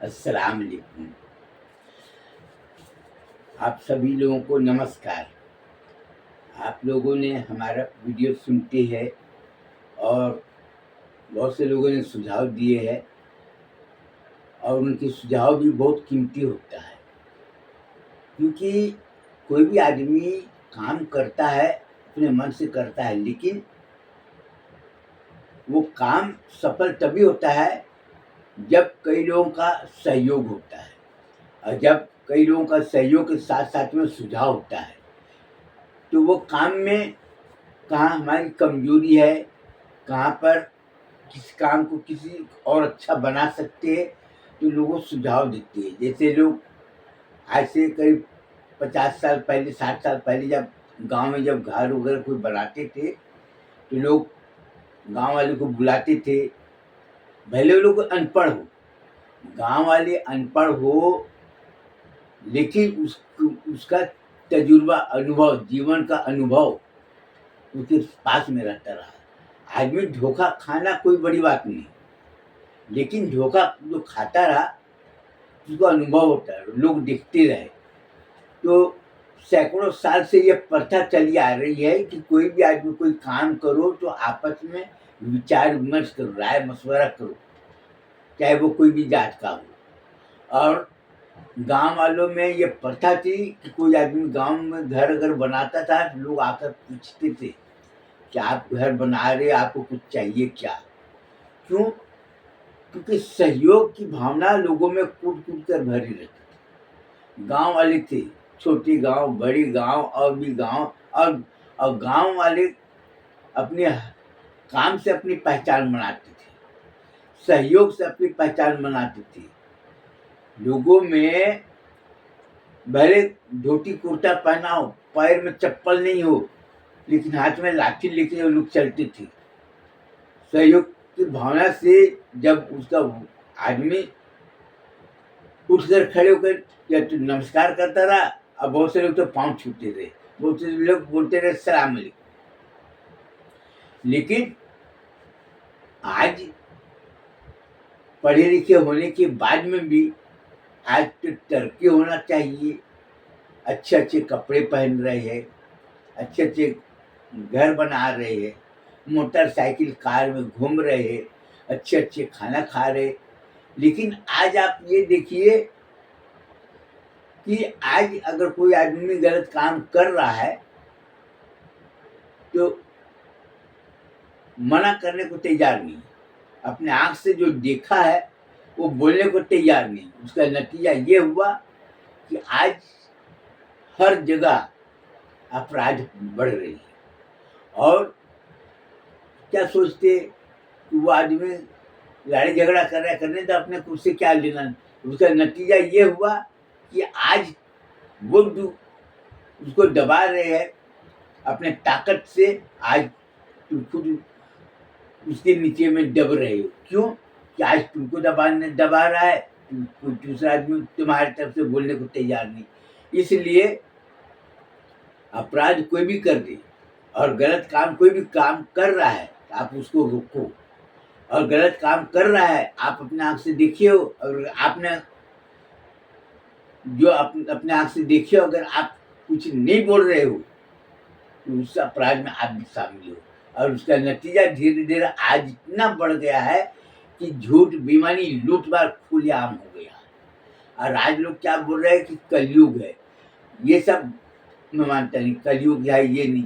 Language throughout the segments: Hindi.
अस्सलाम वालेकुम। आप सभी लोगों को नमस्कार। आप लोगों ने हमारा वीडियो सुनते हैं और बहुत से लोगों ने सुझाव दिए हैं और उनके सुझाव भी बहुत कीमती होता है, क्योंकि कोई भी आदमी काम करता है, अपने मन से करता है, लेकिन वो काम सफल तभी होता है जब कई लोगों का सहयोग होता है और जब कई लोगों का सहयोग के साथ-साथ में सुझाव होता है, तो वो काम में कहाँ हमारी कमजोरी है, कहाँ पर किस काम को किसी और अच्छा बना सकते हैं, तो लोगों सुझाव देते हैं। जैसे लोग आज से करीब 50 साल पहले, 60 साल पहले जब गाँव में जब घर वगैरह कोई बनाते थे, तो लोग गाँव वाले को बुलाते थे, भले वो लोग अनपढ़ हो, गाँव वाले अनपढ़ हो, लेकिन उसका तजुर्बा, अनुभव, जीवन का अनुभव उसके पास में रहता रहा। आदमी धोखा खाना कोई बड़ी बात नहीं, लेकिन धोखा जो खाता रहा उसको अनुभव होता है, लोग देखते रहे। तो सैकड़ों साल से ये प्रथा चली आ रही है कि कोई भी आदमी कोई काम करो तो आपस में विचार विमर्श करो, राय मशवरा करो, चाहे वो कोई भी जात का हो। और गांव वालों में ये प्रथा थी कि कोई आदमी गांव में घर अगर बनाता था तो लोग आकर पूछते थे कि आप घर बना रहे, आपको कुछ चाहिए क्या? क्यों? क्योंकि सहयोग की भावना लोगों में कूट-कूट कर भरी रहती थी। गाँव वाले थे, छोटे गाँव, बड़े गाँव और भी गाँव, और गाँव वाले अपने काम से अपनी पहचान बनाते थे, सहयोग से अपनी पहचान बनाते थे। लोगों में भले धोती कुर्ता पहना हो, पैर में चप्पल नहीं हो, लेकिन हाथ में लाठी लेके वो लोग चलते थे। सहयोग की भावना से जब उसका आदमी उठकर खड़े होकर या तो नमस्कार करता रहा, और बहुत से लोग तो पाँव छूते रहे, बहुत से लोग बोलते रहे सलाम अलैकुम। लेकिन आज पढ़े लिखे होने के बाद में भी आज तो तरक्की होना चाहिए, अच्छे अच्छे कपड़े पहन रहे हैं, अच्छे अच्छे घर बना रहे हैं, मोटरसाइकिल कार में घूम रहे हैं, अच्छे अच्छे खाना खा रहे। लेकिन आज आप ये देखिए कि आज अगर कोई आदमी गलत काम कर रहा है तो मना करने को तैयार नहीं, अपने आँख से जो देखा है वो बोलने को तैयार नहीं। उसका नतीजा ये हुआ कि आज हर जगह अपराध बढ़ रही है। और क्या सोचते कि वो आदमी लड़ाई झगड़ा कर रहा है, करने तो अपने को उससे क्या लेना। उसका नतीजा ये हुआ कि आज वो उसको दबा रहे हैं अपने ताकत से, आज तुम खुद उसके नीचे में दब रहे हो। क्यों? कि आज तुमको दबा रहा है, कोई दूसरा आदमी तुम्हारी तरफ से बोलने को तैयार नहीं। इसलिए अपराध कोई भी कर दे और गलत काम कोई भी काम कर रहा है, आप उसको रोको। और गलत काम कर रहा है, आप अपने आँख से देखिए, और आपने जो अपने आँख से देखिए, अगर आप कुछ नहीं बोल रहे हो तो उस अपराध में आप भी शामिल हो। और उसका नतीजा धीरे-धीरे आज इतना बढ़ गया है कि झूठ, बेईमानी, लूट-मार खुलेआम हो गया। और आज लोग क्या बोल रहे हैं कि कलयुग है। ये सब मैं मानता नहीं, कलयुग है ये नहीं।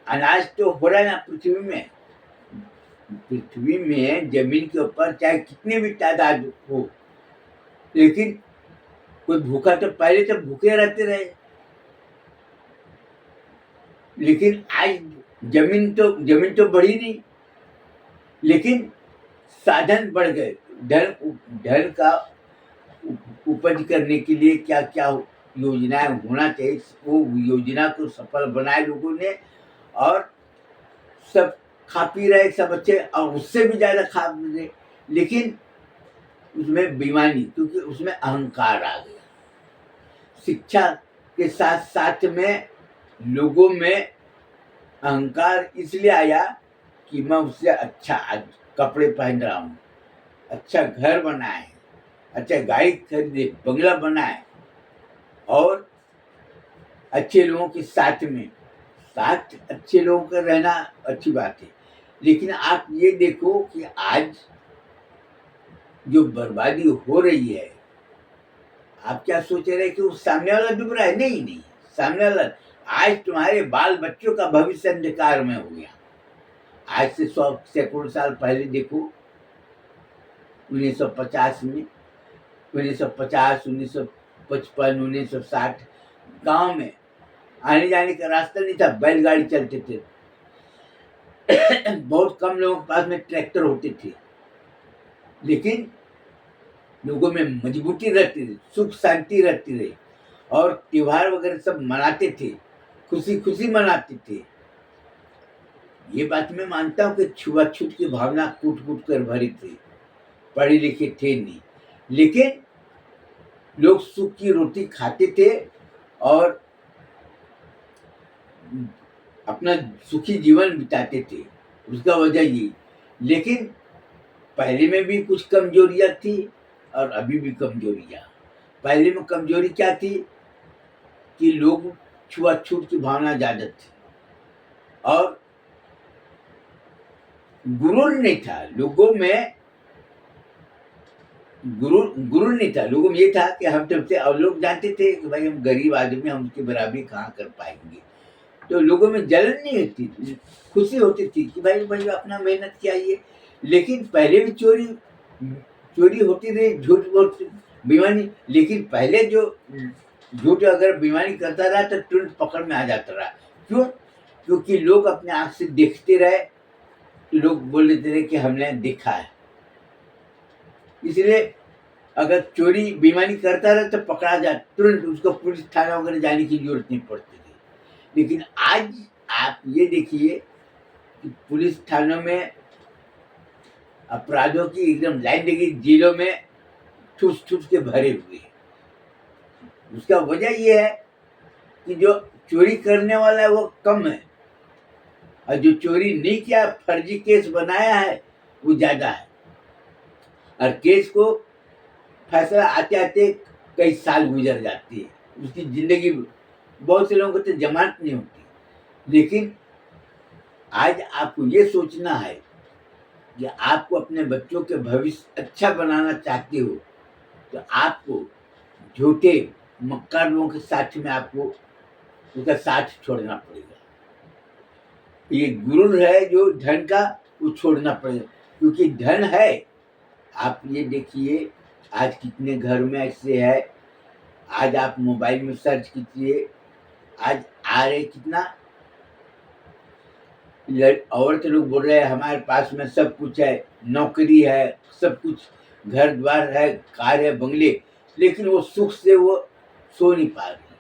अनाज तो हो रहा है ना पृथ्वी में। पृथ्वी में ज़मीन के ऊपर चाहे कितनी भी तादाद हो, लेकिन कोई भूखा तो पहले तो भूखे रहते रहे। लेकिन आज ज़मीन तो बढ़ी नहीं, लेकिन साधन बढ़ गए। धन का उपज करने के लिए क्या-क्या योजनाएँ होना चाहिए, वो योजना को सफल बनाए लोगों ने। और सब खा पी रहे सब अच्छे, और उससे भी ज़्यादा खा पी रहे, लेकिन उसमें बेईमानी, क्योंकि उसमें अहंकार आ गया। शिक्षा के साथ-साथ में लोगों में अहंकार इसलिए आया कि मैं उससे अच्छा आज कपड़े पहन रहा हूँ, अच्छा घर बना है, अच्छा गाड़ी खरीदे, बंगला बनाए और अच्छे लोगों के साथ में, साथ अच्छे लोगों का रहना अच्छी बात है, लेकिन आप ये देखो कि आज जो बर्बादी हो रही है, आप क्या सोच रहे हैं कि वो सामने वाला डूब रहा है? नहीं नहीं, सामने वाला, आज तुम्हारे बाल बच्चों का भविष्य अंधकार में हो गया। आज से 100 सैकड़ों साल पहले देखो, 1950 में, 1950, 1955, 1960 गांव में आने जाने का रास्ता नहीं था, बैलगाड़ी चलते थे। बहुत कम लोगों के पास में ट्रैक्टर होते थे, लेकिन लोगों में मजबूती रहती थी, सुख शांति रहती रही, और त्योहार वगैरह सब मनाते थे, खुशी खुशी मनाते थे। ये बात मैं मानता हूँ कि छुआछूत की भावना कूट कूट कर भरी थी, पढ़े लिखे थे नहीं, लेकिन लोग सुख की रोटी खाते थे और अपना सुखी जीवन बिताते थे। उसका वजह ये, लेकिन पहले में भी कुछ कमजोरियां थी और अभी भी कमजोरियां। पहले में कमजोरी क्या थी कि लोग छुआछूत की भावना ज्यादा थी और गुरूर नहीं था लोगों में, गुरूर नहीं था लोगों में। ये था कि हम सबसे, और लोग जानते थे कि भाई हम गरीब आदमी, हम उसकी बराबरी कहाँ कर पाएंगे। तो लोगों में जलन नहीं होती थी, खुशी होती थी कि भाई भाई अपना मेहनत किया ये। लेकिन पहले भी चोरी चोरी होती रही, झूठ बहुत बेईमानी, लेकिन पहले जो झूठ अगर बेईमानी करता रहा तो तुरंत पकड़ में आ जाता रहा। क्यों? क्योंकि लोग अपने आंख से देखते रहे, लोग बोल देते रहे कि हमने देखा है। इसलिए अगर चोरी बेईमानी करता रहे तो पकड़ा जाए, तुरंत उसको पुलिस थाना वगैरह जाने की जरूरत नहीं पड़ती थी। लेकिन आज आप ये देखिए कि पुलिस थानों में अपराधों की एकदम लाइन लगी, जेलों में ठूस ठूस के भरे हुए हैं। उसका वजह ये है कि जो चोरी करने वाला है वो कम है, और जो चोरी नहीं किया, फर्जी केस बनाया है, वो ज्यादा है। और केस को फैसला आते आते कई साल गुजर जाती है, उसकी जिंदगी, बहुत से लोगों को तो जमानत नहीं होती। लेकिन आज आपको ये सोचना है कि आपको अपने बच्चों के भविष्य अच्छा बनाना चाहते हो, तो आपको झूठे मक्कार लोगों के साथ में आपको उसका साथ छोड़ना पड़ेगा। ये गुरूर है जो धन का, वो छोड़ना पड़ेगा, क्योंकि धन है। आप ये देखिए आज कितने घर में ऐसे है, आज आप मोबाइल में सर्च कीजिए, आज आ रहे कितना औरत लोग बोल रहे हैं हमारे पास में सब कुछ है, नौकरी है, सब कुछ, घर द्वार है, कार है, बंगले, लेकिन वो सुख से वो सो नहीं पा रही।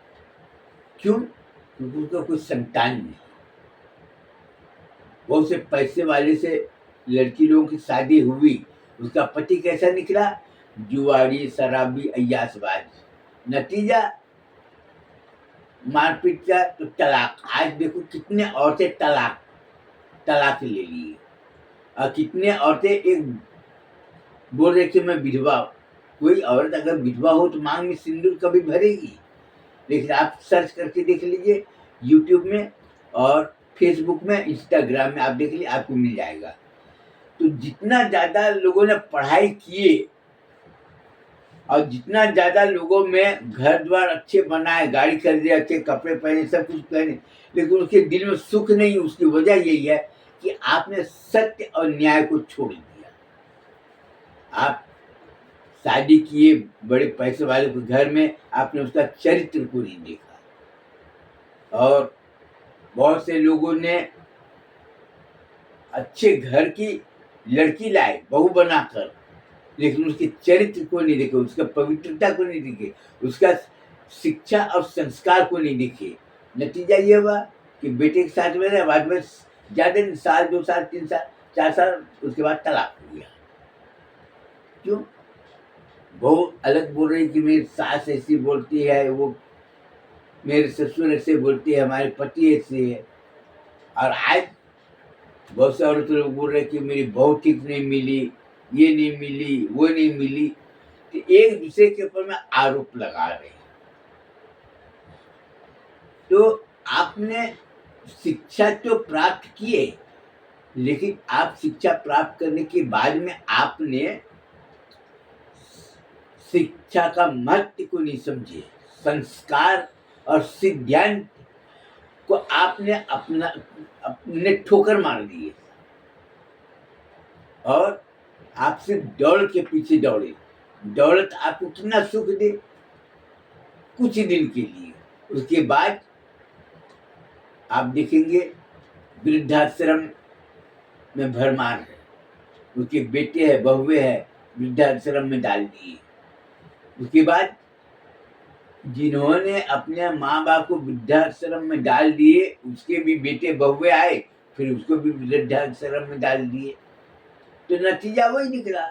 क्यों? क्योंकि उसका कोई संतान नहीं। बहुत से पैसे वाले से लड़की लोगों की शादी हुई, उसका पति कैसा निकला? जुआरी, शराबी, अय्यासबाज। नतीजा मारपीट का, तो तलाक। आज देखो कितने औरतें तलाक ले लिए, और कितने औरतें एक बोल रहे कि मैं विधवा। कोई औरत अगर विधवा हो तो मांग में सिंदूर कभी भरेगी? लेकिन आप सर्च करके देख लीजिए यूट्यूब में और फेसबुक में, इंस्टाग्राम में, आप देख लीजिए, आपको मिल जाएगा। तो जितना ज्यादा लोगों ने पढ़ाई किए और जितना ज्यादा लोगों में घर द्वार अच्छे बनाए, गाड़ी खरीदे, अच्छे कपड़े पहने, सब कुछ पहने, लेकिन उसके दिल में सुख नहीं। उसकी वजह यही है कि आपने सत्य और न्याय को छोड़ दिया। आप शादी किए बड़े पैसे वाले के घर में, आपने उसका चरित्र को नहीं देखा। और बहुत से लोगों ने अच्छे घर की लड़की लाए बहू बनाकर, लेकिन उसके चरित्र को नहीं देखे, उसका पवित्रता को नहीं देखे, उसका शिक्षा और संस्कार को नहीं देखे। नतीजा ये हुआ कि बेटे के साथ में रहे, बाद में ज्यादा साल, 2 साल, 3 साल, 4 साल, उसके बाद तलाक हो गया। क्यों? बहू अलग बोल रही कि मेरी सास ऐसी बोलती है, वो मेरे ससुर ऐसे बोलती है, हमारे पति ऐसे है। और आज बहुत से औरत लोग बोल रहे कि मेरी बहू ठीक नहीं मिली, ये नहीं मिली, वो नहीं मिली। तो एक दूसरे के ऊपर में आरोप लगा रहे हैं। तो आपने शिक्षा तो प्राप्त किए, लेकिन आप शिक्षा प्राप्त करने के बाद में आपने शिक्षा का महत्व को नहीं समझे। संस्कार और सिद्धांत को आपने अपने ठोकर मार दिए और आप सिर्फ दौड़ के पीछे दौड़े। दौलत आपको कितना सुख दे, कुछ दिन के लिए, उसके बाद आप देखेंगे वृद्धाश्रम में भरमार है, उसके बेटे है, बहुए है, वृद्धाश्रम में डाल दिए। उसके बाद जिन्होंने अपने माँ बाप को वृद्धाश्रम में डाल दिए, उसके भी बेटे बहुए आए, फिर उसको भी वृद्धाश्रम में डाल दिए। तो नतीजा वही निकला,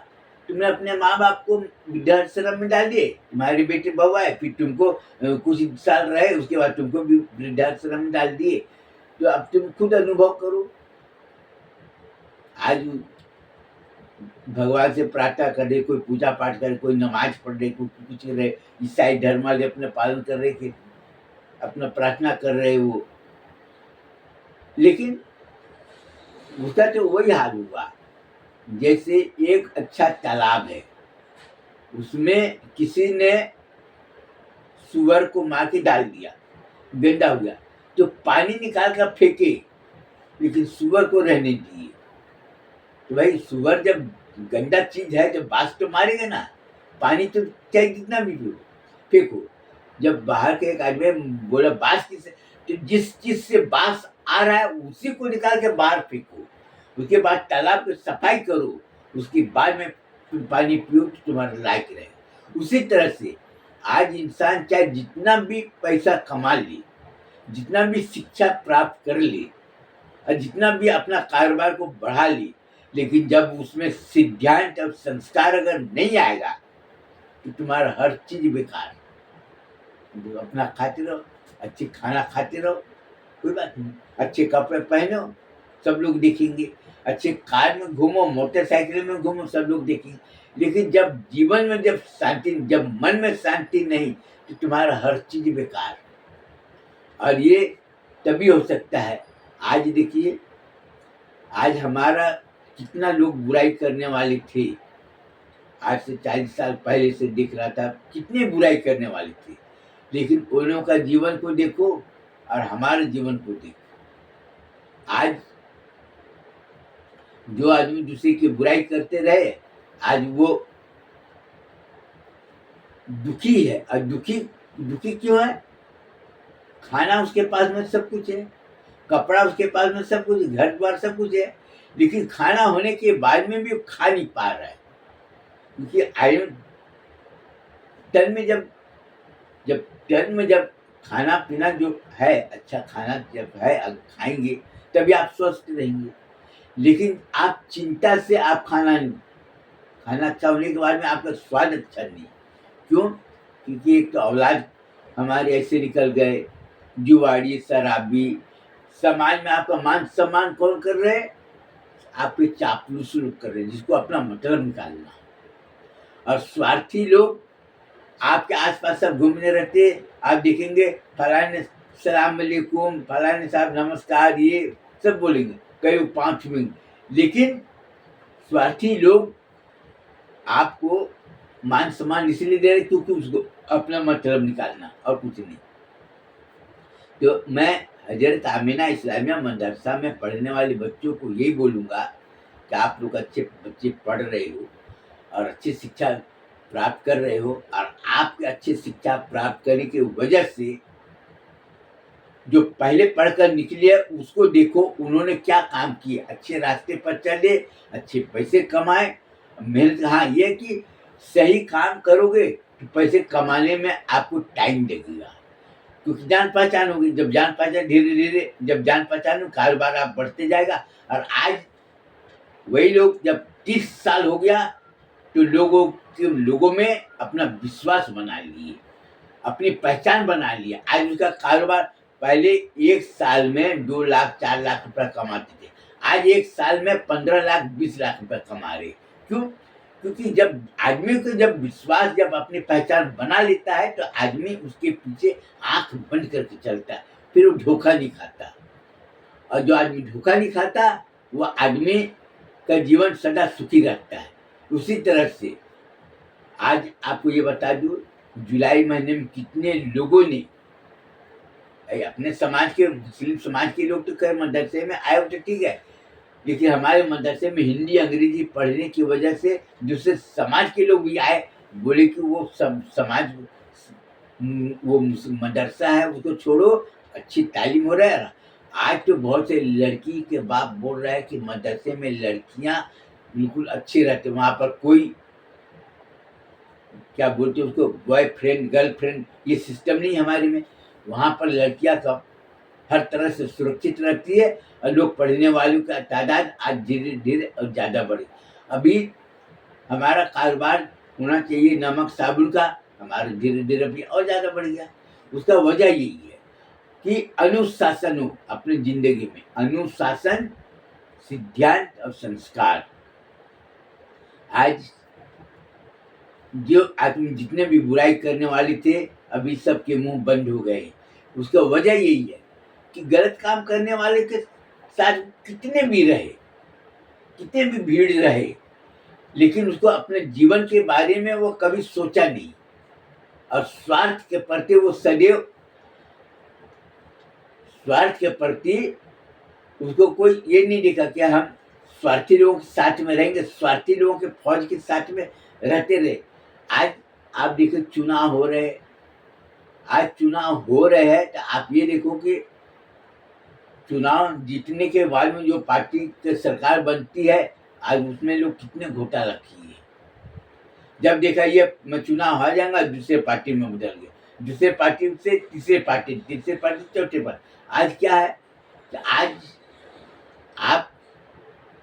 तुमने अपने माँ बाप को वृद्धाश्रम में डाल दिए, तुम्हारे बेटे बहू आए, फिर तुमको कुछ साल रहे, उसके बाद तुमको भी वृद्धाश्रम में डाल दिए। तो अब तुम खुद अनुभव करो। आज भगवान से प्रार्थना कर रहे, कोई पूजा पाठ करे, कोई नमाज पढ़ रहे, कोई कुछ कर रहे, ईसाई धर्म वाले अपने पालन कर रहे थे, अपना प्रार्थना कर रहे वो, लेकिन उसका तो वही हाल हुआ जैसे एक अच्छा तालाब है, उसमें किसी ने सुअर को मार के डाल दिया, गंदा हो गया, तो पानी निकाल कर फेंके, लेकिन सुअर को रहने दिए। तो भाई सुअर जब गंदा चीज है, जब बास तो मारेगा ना, पानी तो चाहे जितना भी पियो, फेंको। जब बाहर के एक आदमी बोला बास किससे, तो जिस चीज से बास आ रहा है उसी को निकाल के बाहर फेंको, उसके बाद तालाब की सफाई करो, उसके बाद में तुम पानी पियो तो तुम्हारा लायक रहे। उसी तरह से आज इंसान चाहे जितना भी पैसा कमा ले, जितना भी शिक्षा प्राप्त कर ले और जितना भी अपना कारोबार को बढ़ा ले, लेकिन जब उसमें सिद्धांत और संस्कार अगर नहीं आएगा तो तुम्हारा हर चीज बेकार। अपना खाते रहो, अच्छे खाना खाते रहो, कोई बात नहीं, अच्छे कपड़े पहनो, सब लोग देखेंगे, अच्छे कार में घूमो, मोटरसाइकिल में घूमो, सब लोग देखेंगे, लेकिन जब जीवन में जब शांति, जब मन में शांति नहीं, तो तुम्हारा हर चीज बेकार। और ये तभी हो सकता है। आज देखिए, आज हमारा कितना लोग बुराई करने वाले थे, आज से 40 साल पहले से दिख रहा था कितने बुराई करने वाले थे, लेकिन उन का जीवन को देखो और हमारे जीवन को देखो। आज जो आदमी दूसरे की बुराई करते रहे, आज वो दुखी है। और दुखी क्यों है? खाना उसके पास में सब कुछ है, कपड़ा उसके पास में सब कुछ, घर द्वार सब कुछ है, लेकिन खाना होने के बाद में भी वो खा नहीं पा रहा है, क्योंकि आयरन तन में जब खाना पीना जो है, अच्छा खाना जब है खाएंगे तभी आप स्वस्थ रहेंगे। लेकिन आप चिंता से आप खाना अच्छा होने के बाद में आपका स्वाद अच्छा नहीं। क्यों? क्योंकि एक तो औलाद हमारे ऐसे निकल गए, जुआड़ी, शराबी, समाज में आपका मान सम्मान कौन कर रहे हैं? आपके चापलूस लोग कर रहे हैं, जिसको अपना मतलब निकालना। और स्वार्थी लोग आपके आसपास सब घूमने रहते, आप देखेंगे फलाने सलाम अलैकुम, फलाने साहब नमस्कार, ये सब बोलेंगे, कई 5 मिनट, लेकिन स्वार्थी लोग आपको मान सम्मान इसलिए दे रहे क्योंकि उसको अपना मतलब निकालना और कुछ नहीं। तो मैं हजरत आमिना इस्लामिया मदरसा में पढ़ने वाले बच्चों को यही बोलूँगा कि आप लोग अच्छे बच्चे पढ़ रहे हो और अच्छी शिक्षा प्राप्त कर रहे हो, और आपके अच्छी शिक्षा प्राप्त करने की वजह से जो पहले पढ़कर निकले उसको देखो, उन्होंने क्या काम किए, अच्छे रास्ते पर चले, अच्छे पैसे कमाए, मेहनत। हाँ, ये कि सही काम करोगे तो पैसे कमाने में आपको टाइम लगेगा, क्योंकि जान पहचान होगी। जब जान पहचान धीरे धीरे, जब जान पहचान हो, कारोबार आप बढ़ते जाएगा। और आज वही लोग जब 30 साल हो गया तो लोगों में अपना विश्वास बना लिए, अपनी पहचान बना लिया। आज उसका कारोबार, पहले एक साल में 2 लाख 4 लाख रुपया कमाते थे, आज एक साल में 15 लाख 20 लाख रुपया कमा रहे। क्यों? क्योंकि जब आदमी को जब विश्वास जब अपनी पहचान बना लेता है तो आदमी उसके पीछे आंख बंद करके चलता है, फिर वो धोखा नहीं खाता। और जो आदमी धोखा नहीं खाता वो आदमी का जीवन सदा सुखी रहता है। उसी तरह से आज आपको ये बता दूं, जुलाई महीने में कितने लोगों ने अपने समाज के, मुस्लिम समाज के लोग तो खैर मदरसे में आए हो तो ठीक है, लेकिन हमारे मदरसे में हिंदी अंग्रेजी पढ़ने की वजह से दूसरे समाज के लोग भी आए, बोले कि वो समाज वो मदरसा है उसको छोड़ो, अच्छी तालीम हो रहा है। आज तो बहुत से लड़की के बाप बोल रहा है कि मदरसे में लड़कियां बिल्कुल अच्छी रहती, वहाँ पर कोई क्या बोलते हैं उसको, बॉयफ्रेंड गर्लफ्रेंड ये सिस्टम नहीं हमारे में। वहाँ पर लड़कियां सब हर तरह से सुरक्षित रहती है और लोग पढ़ने वालों का तादाद आज धीरे धीरे और ज़्यादा बढ़े। अभी हमारा कारोबार होना चाहिए नमक साबुन का, हमारा धीरे धीरे अभी और ज़्यादा बढ़ गया। उसका वजह यही है कि अनुशासन हो अपनी जिंदगी में, अनुशासन, सिद्धांत और संस्कार। आज जो आदमी जितने भी बुराई करने वाले थे अभी सबके मुंह बंद हो गए। उसका वजह यही है कि गलत काम करने वाले के साथ कितने भी रहे, कितने भी भीड़ रहे, लेकिन उसको अपने जीवन के बारे में वो कभी सोचा नहीं और स्वार्थ के प्रति वो सदैव, स्वार्थ के प्रति उसको कोई ये नहीं देखा कि हम स्वार्थी लोगों के साथ में रहेंगे, स्वार्थी लोगों के फौज के साथ में रहते रहे। आज आप देखो चुनाव हो रहे, आज चुनाव हो रहे हैं तो आप ये देखो कि चुनाव जीतने के बाद में जो पार्टी की सरकार बनती है आज उसमें लोग कितने घोटाला किए। जब देखा ये मैं चुनाव हार जाऊंगा दूसरे पार्टी में बदल गया, दूसरे पार्टी से तीसरे पार्टी, तीसरे पार्टी चौथे पार्टी। आज क्या है कि आज आप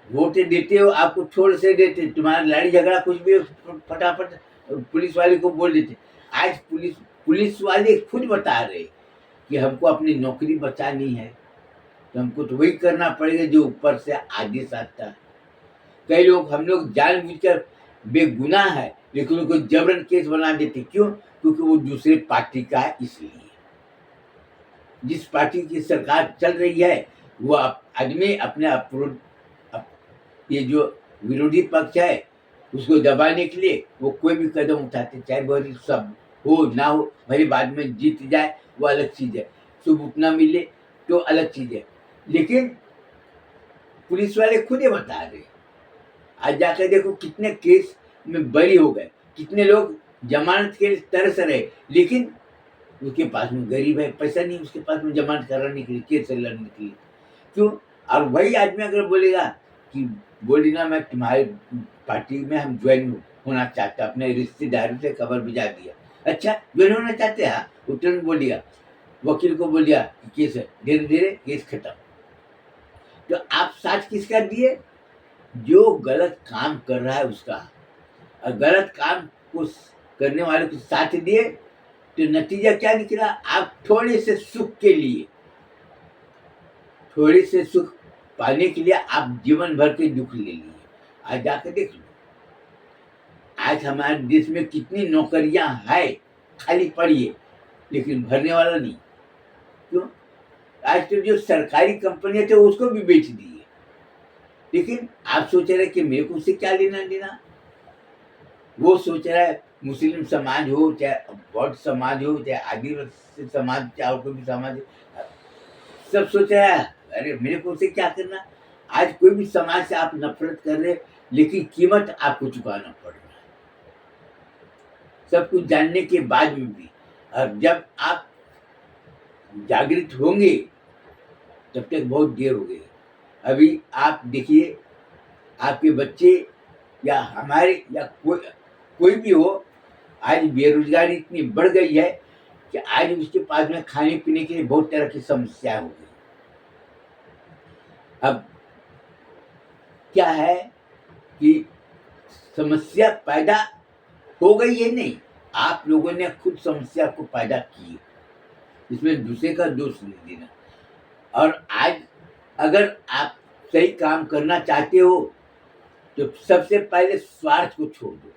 वोट देते हो, आपको छोड़ से देते, तुम्हारा लड़ाई झगड़ा कुछ भी फटाफट पुलिस वाले को बोल देते। आज पुलिस वाले खुद बता रहे कि हमको अपनी नौकरी बचानी है तो हमको तो वही करना पड़ेगा जो ऊपर से आदेश आता है। कई लोग, हम लोग जानबूझकर बेगुनाह है लेकिन उनको जबरन केस बना देते, क्यों? क्योंकि वो दूसरे पार्टी का है। इसलिए जिस पार्टी की सरकार चल रही है वो आदमी अपने ये जो विरोधी पक्ष है उसको दबाने के लिए वो कोई भी कदम उठाते, चाहे वह सब हो ना हो, भले बाद में जीत जाए वो अलग चीज़ है, सबूत ना मिले तो अलग चीज़ है। लेकिन पुलिस वाले खुद ही बता रहे, आज जाकर देखो कितने केस में बरी हो गए, कितने लोग जमानत के लिए तरस रहे, लेकिन उसके पास में गरीब है, पैसा नहीं उसके पास में जमानत कराने के लिए, केस लड़ने के लिए। क्यों? और वही आदमी अगर बोलेगा कि बोली ना मैं तुम्हारी पार्टी में हम ज्वाइन होना चाहते, अपने रिश्तेदारों से खबर भिजा दिया, अच्छा ज्वाइन होना चाहते हैं, वो तुरंत बोल दिया, वकील को बोल दिया कि केस है, धीरे धीरे केस खत्म। तो आप साथ किसका दिए? जो गलत काम कर रहा है उसका। और गलत काम को करने वाले को साथ दिए तो नतीजा क्या निकला? आप थोड़े से सुख के लिए, थोड़े से सुख पाने के लिए आप जीवन भर के दुख ले लिए। आज जाकर देख लो, आज हमारे देश में कितनी नौकरियां है खाली पड़ी है लेकिन भरने वाला नहीं। क्यों? आज तो जो सरकारी कंपनियां थे उसको भी बेच दी है, लेकिन आप सोच रहे कि मेरे को उससे क्या लेना देना। वो सोच रहा है मुस्लिम समाज हो, चाहे बौद्ध समाज हो, चाहे आदिवासी समाज, चाहे और कोई भी समाज हो, सब सोच रहा है अरे मेरे को उससे क्या करना। आज कोई भी समाज से आप नफरत कर रहे, लेकिन कीमत आपको चुकाना पड़ रहा है सब कुछ जानने के बाद में भी। और जब आप जागृत होंगे तब तक बहुत देर हो गई। अभी आप देखिए आपके बच्चे या हमारे या कोई भी हो, आज बेरोजगारी इतनी बढ़ गई है कि आज उसके पास में खाने पीने के लिए बहुत तरह की समस्या हो गई। अब क्या है कि समस्या पैदा हो गई है, नहीं, आप लोगों ने खुद समस्या को पैदा की, इसमें दूसरे का दोष नहीं देना। और आज अगर आप सही काम करना चाहते हो तो सबसे पहले स्वार्थ को छोड़ दो,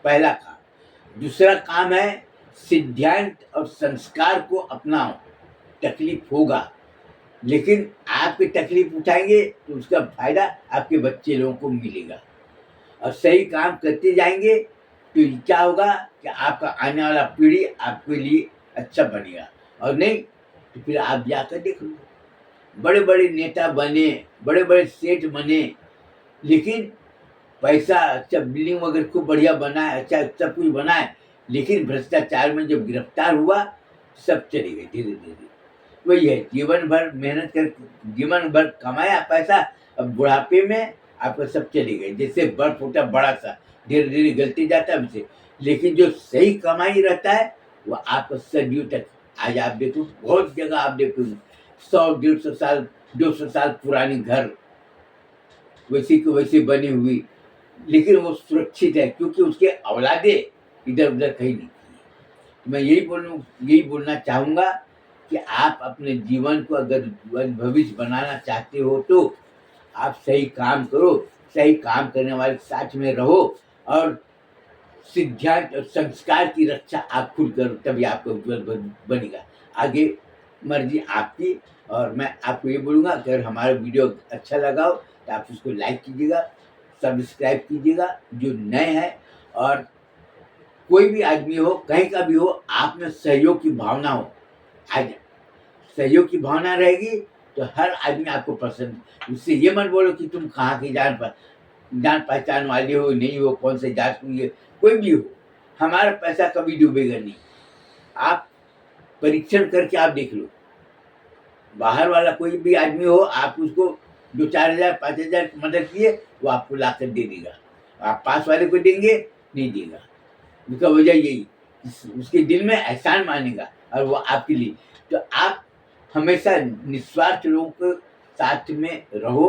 पहला काम। दूसरा काम है सिद्धांत और संस्कार को अपनाओ। तकलीफ होगा, लेकिन आपकी तकलीफ उठाएंगे तो उसका फायदा आपके बच्चे लोगों को मिलेगा। और सही काम करते जाएंगे तो क्या होगा कि आपका आने वाला पीढ़ी आपके लिए अच्छा बनेगा। और नहीं तो फिर आप जाकर देख लो, बड़े बड़े नेता बने, बड़े बड़े सेठ बने, लेकिन पैसा अच्छा, बिल्डिंग वगैरह खूब बढ़िया बना है, अच्छा सब कुछ बना है, लेकिन भ्रष्टाचार में जब गिरफ्तार हुआ सब चले गए धीरे धीरे। वही है, जीवन भर मेहनत कर, जीवन भर कमाया पैसा, अब बुढ़ापे में आपका सब चले गए। जैसे बर्फ होता बड़ा सा, धीरे धीरे गलती जाता है वैसे। लेकिन जो सही कमाई रहता है वो आपका सदियों तक, आज आप देखो बहुत जगह आप देखो 100-150 साल 200 साल पुरानी घर वैसी की वैसी बनी हुई, लेकिन वो सुरक्षित है क्योंकि उसके औलादे इधर उधर कहीं नहीं की। मैं यही बोलना चाहूँगा कि आप अपने जीवन को अगर भविष्य बनाना चाहते हो तो आप सही काम करो, सही काम करने वाले के साथ में रहो, और सिद्धांत और संस्कार की रक्षा आप खुद करो, तभी आपका उज्जवल बनेगा। आगे मर्जी आपकी। और मैं आपको ये बोलूँगा, अगर हमारा वीडियो अच्छा लगा हो तो आप उसको लाइक कीजिएगा, सब्सक्राइब कीजिएगा जो नए हैं। और कोई भी आदमी हो, कहीं का भी हो, आप में सहयोग की भावना हो, आज सहयोग की भावना रहेगी तो हर आदमी आपको पसंद। उससे ये मत बोलो कि तुम कहाँ की जान पहचान वाले हो, नहीं हो, कौन से जात के, कोई भी हो, हमारा पैसा कभी डूबेगा नहीं। आप परीक्षण करके आप देख लो, बाहर वाला कोई भी आदमी हो, आप उसको 2-4 हज़ार 5 हज़ार मदद किए, वो आपको ला कर दे देगा। आप पास वाले को देंगे, नहीं देगा। उसका वजह यही, उसके दिल में एहसान मानेगा और वो आपके लिए। तो आप हमेशा निस्वार्थ लोगों के साथ में रहो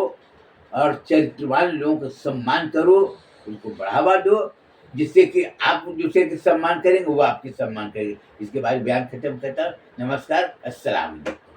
और चरित्रवान लोगों का सम्मान करो, उनको बढ़ावा दो, जिससे कि आप दूसरे के सम्मान करेंगे, वो आपके सम्मान करेंगे। इसके बाद बयान खत्म करता हूँ। नमस्कार, अस्सलाम वालेकुम।